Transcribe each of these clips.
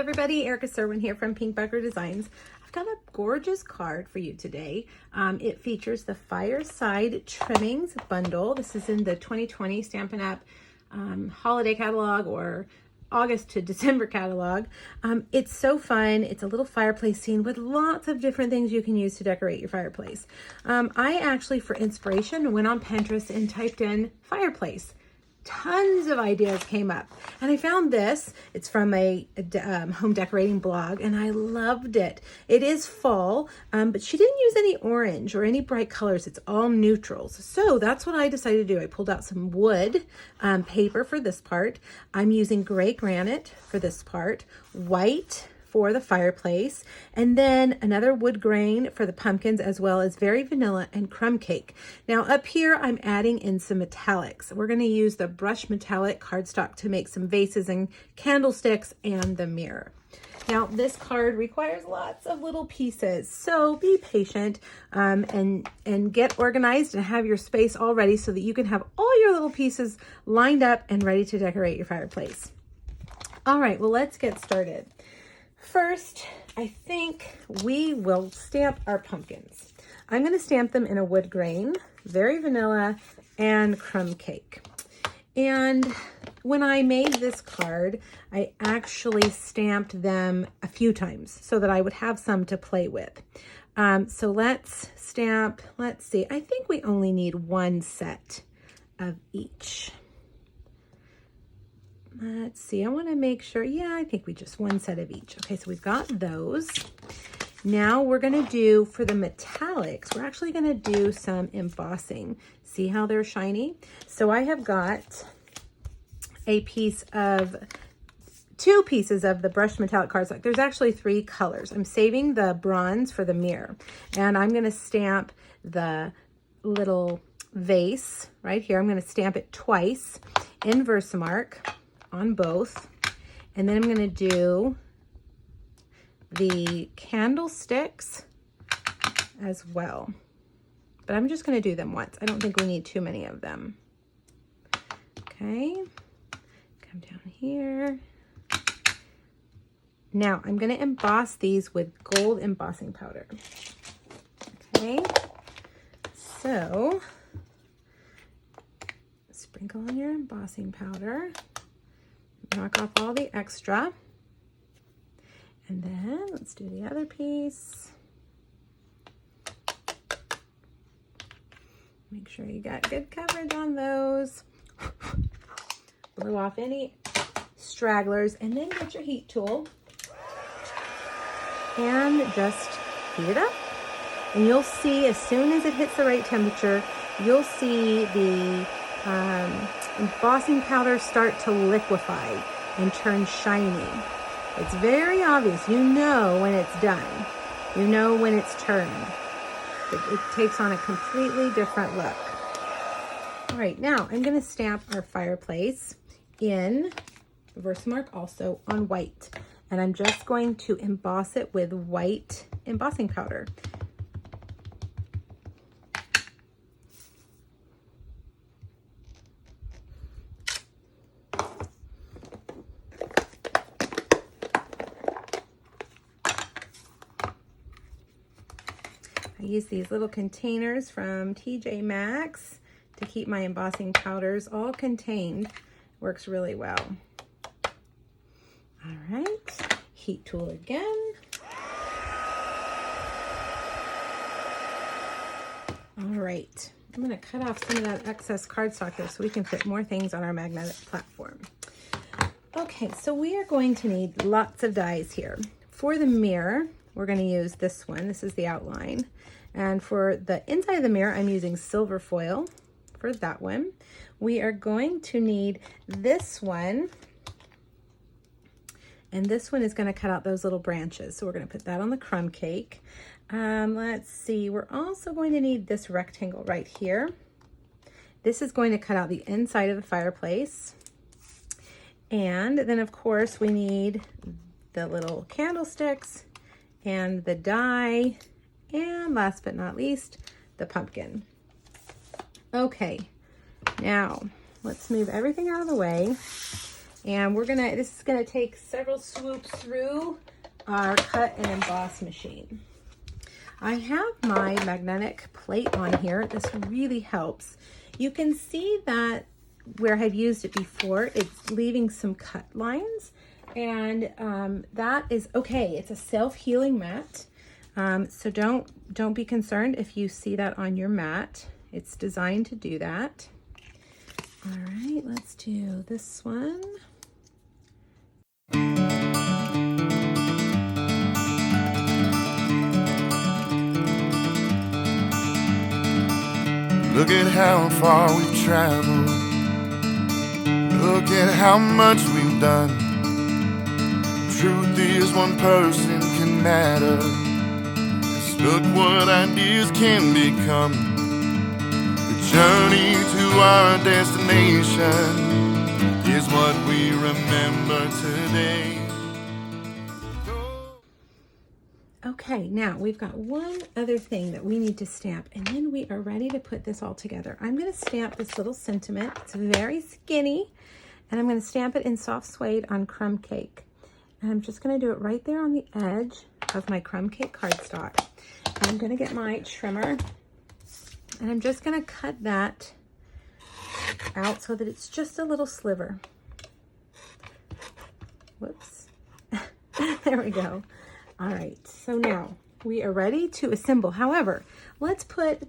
everybody, Erica Serwin here from Pink Bucker Designs. I've got a gorgeous card for you today. It features the Fireside Trimmings bundle. This is in the 2020 Stampin' Up! Holiday catalog or August to December catalog. It's so fun. It's a little fireplace scene with lots of different things you can use to decorate your fireplace. I actually, for inspiration, went on Pinterest and typed in fireplace. Tons of ideas came up, and I found this. It's from a home decorating blog, and I loved it. It is fall, but she didn't use any orange or any bright colors. It's all neutrals. So that's what I decided to do. I pulled out some wood paper for this part. I'm using gray granite for this part, white for the fireplace, and then another wood grain for the pumpkins, as well as very vanilla and crumb cake. Now up here, I'm adding in some metallics. We're going to use the brush metallic cardstock to make some vases and candlesticks and the mirror. Now this card requires lots of little pieces, so be patient and get organized and have your space all ready so that you can have all your little pieces lined up and ready to decorate your fireplace. All right, well, let's get started. First, I think we will stamp our pumpkins. I'm going to stamp them in a wood grain, very vanilla, and crumb cake. And when I made this card, I actually stamped them a few times so that I would have some to play with. So let's stamp, let's see, I think we only need one set of each. Let's see, I want to make sure, yeah, I think we just one set of each. Okay, so we've got those. Now we're going to do, for the metallics, we're actually going to do some embossing. See how they're shiny? So I have got two pieces of the brushed metallic cardstock. There's actually 3 colors. I'm saving the bronze for the mirror. And I'm going to stamp the little vase right here. I'm going to stamp it twice in Versamark on both, and then I'm going to do the candlesticks as well, but I'm just going to do them once. I don't think we need too many of them. Okay, come down here. Now I'm going to emboss these with gold embossing powder. Okay, so sprinkle on your embossing powder. Knock off all the extra. And then let's do the other piece. Make sure you got good coverage on those. Blow off any stragglers, and then get your heat tool and just heat it up. And you'll see, as soon as it hits the right temperature, you'll see the embossing powder start to liquefy and turn shiny. It's very obvious. You know when it's done. You know when it's turned. It takes on a completely different look. All right, now I'm going to stamp our fireplace in Versamark also on white. And I'm just going to emboss it with white embossing powder. I use these little containers from TJ Maxx to keep my embossing powders all contained. Works really well. All right, heat tool again. All right, I'm going to cut off some of that excess cardstock here so we can fit more things on our magnetic platform. Okay, so we are going to need lots of dies here. For the mirror, we're going to use this one. This is the outline. And for the inside of the mirror, I'm using silver foil for that one. We are going to need this one. And this one is going to cut out those little branches. So we're going to put that on the crumb cake. Let's see. We're also going to need this rectangle right here. This is going to cut out the inside of the fireplace. And then, of course, we need the little candlesticks and the die, and last but not least, the pumpkin. Okay, now let's move everything out of the way And this is gonna take several swoops through our cut and emboss machine. I have my magnetic plate on here. This really helps. You can see that where I've used it before, it's leaving some cut lines, and that is okay. It's a self-healing mat, so don't be concerned if you see that on your mat. It's designed to do that. All right, let's do this one. Look at how far we've traveled. Look at how much we've done. Truth is, one person can matter. Just look what ideas can become. The journey to our destination is what we remember today. Okay, now we've got one other thing that we need to stamp, and then we are ready to put this all together. I'm going to stamp this little sentiment. It's very skinny, and I'm going to stamp it in soft suede on crumb cake. And I'm just going to do it right there on the edge of my crumb cake cardstock. And I'm going to get my trimmer, and I'm just going to cut that out so that it's just a little sliver. Whoops. There we go. All right, so now we are ready to assemble. However, let's put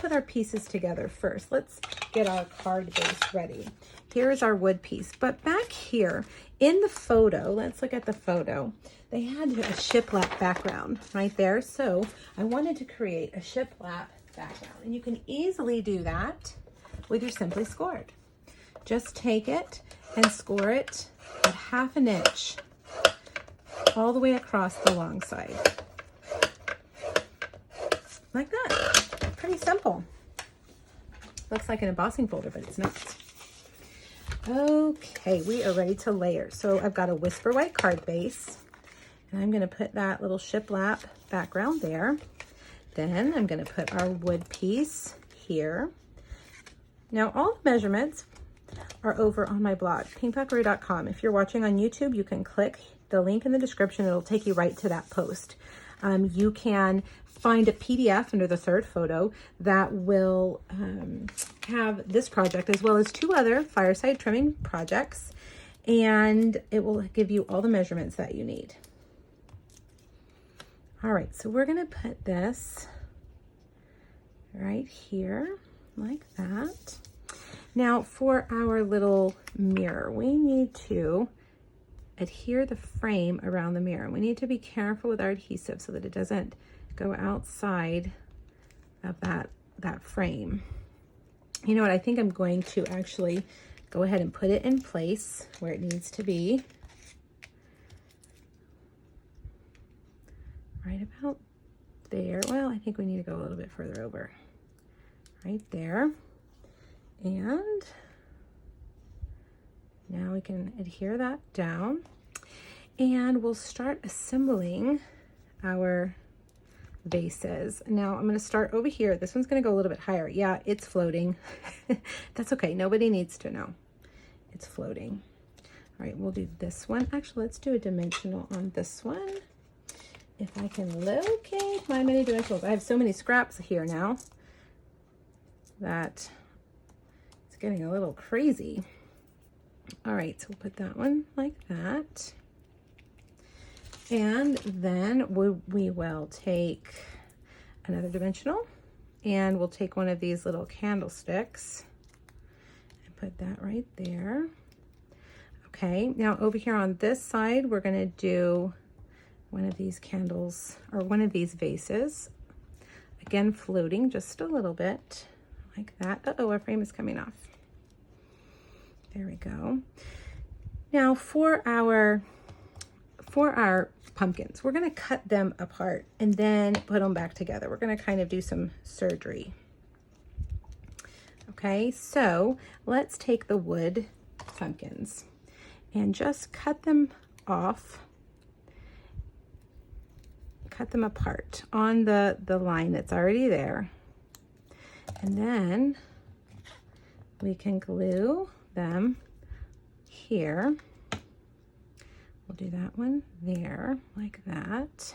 our pieces together first. Let's get our card base ready. Here is our wood piece, but back here in the photo, let's look at the photo. They had a shiplap background right there, so I wanted to create a shiplap background, and you can easily do that with your Simply Scored. Just take it and score it at 1/2 inch all the way across the long side. Like that. Pretty simple. Looks like an embossing folder, but it's not. Okay, we are ready to layer. So I've got a Whisper White card base, and I'm going to put that little shiplap background there. Then I'm going to put our wood piece here. Now all the measurements are over on my blog, pinkbuckaroo.com. If you're watching on YouTube, you can click the link in the description. It'll take you right to that post. You can find a PDF under the third photo that will have this project as well as 2 other fireside trimming projects, and it will give you all the measurements that you need. All right, so we're going to put this right here like that. Now for our little mirror, we need to adhere the frame around the mirror. We need to be careful with our adhesive so that it doesn't go outside of that frame. You know what, I think I'm going to actually go ahead and put it in place where it needs to be. Right about there. Well, I think we need to go a little bit further over. Right there. And now we can adhere that down, and we'll start assembling our vases. Now I'm going to start over here. This one's going to go a little bit higher. Yeah, it's floating. That's okay. Nobody needs to know. It's floating. All right, we'll do this one. Actually, let's do a dimensional on this one. If I can locate my mini dimensionals. I have so many scraps here now that it's getting a little crazy. All right, so we'll put that one like that. And then we will take another dimensional, and we'll take one of these little candlesticks and put that right there. Okay, now over here on this side, we're going to do one of these candles, or one of these vases. Again, floating just a little bit like that. Uh-oh, our frame is coming off. There we go. Now for our pumpkins, we're going to cut them apart and then put them back together. We're going to kind of do some surgery. Okay, so let's take the wood pumpkins and just cut them off. Cut them apart on the line that's already there. And then we can glue them here. We'll do that one there, like that.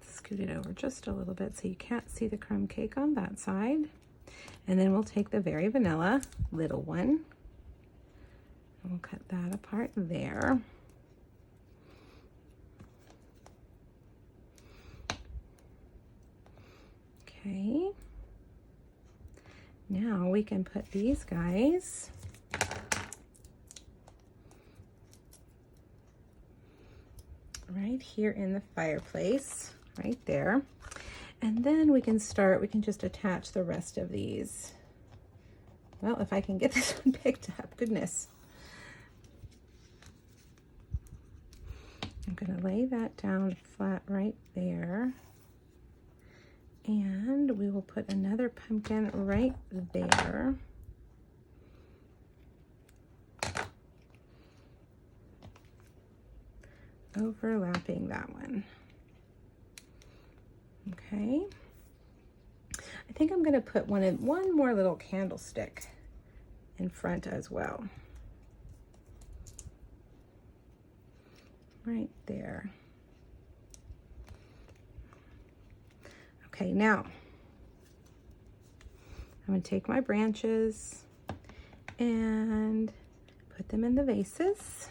Scoot it over just a little bit so you can't see the crumb cake on that side. And then we'll take the Very Vanilla little one, and we'll cut that apart there. Okay. Now we can put these guys right here in the fireplace, right there. And then we can just attach the rest of these. Well, if I can get this one picked up, goodness. I'm gonna lay that down flat right there. And we will put another pumpkin right there. Overlapping that one. Okay. I think I'm going to put one more little candlestick in front as well. Right there. Okay, now I'm going to take my branches and put them in the vases.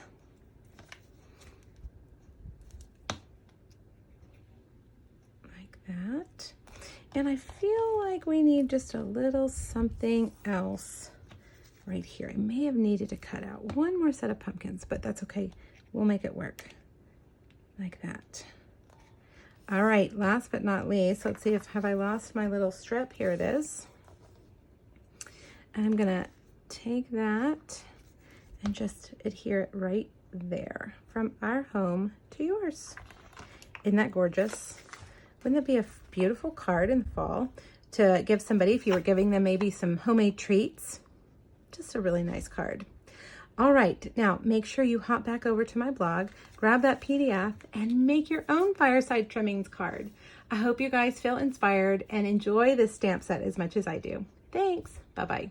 Like that. And I feel like we need just a little something else right here. I may have needed to cut out one more set of pumpkins, but that's okay. We'll make it work like that. All right, last but not least, let's see have I lost my little strip? Here it is. And I'm gonna take that and just adhere it right there, from our home to yours. Isn't that gorgeous? Wouldn't that be a beautiful card in the fall to give somebody if you were giving them maybe some homemade treats? Just a really nice card. All right, now make sure you hop back over to my blog, grab that PDF, and make your own Fireside Trimmings card. I hope you guys feel inspired and enjoy this stamp set as much as I do. Thanks. Bye-bye.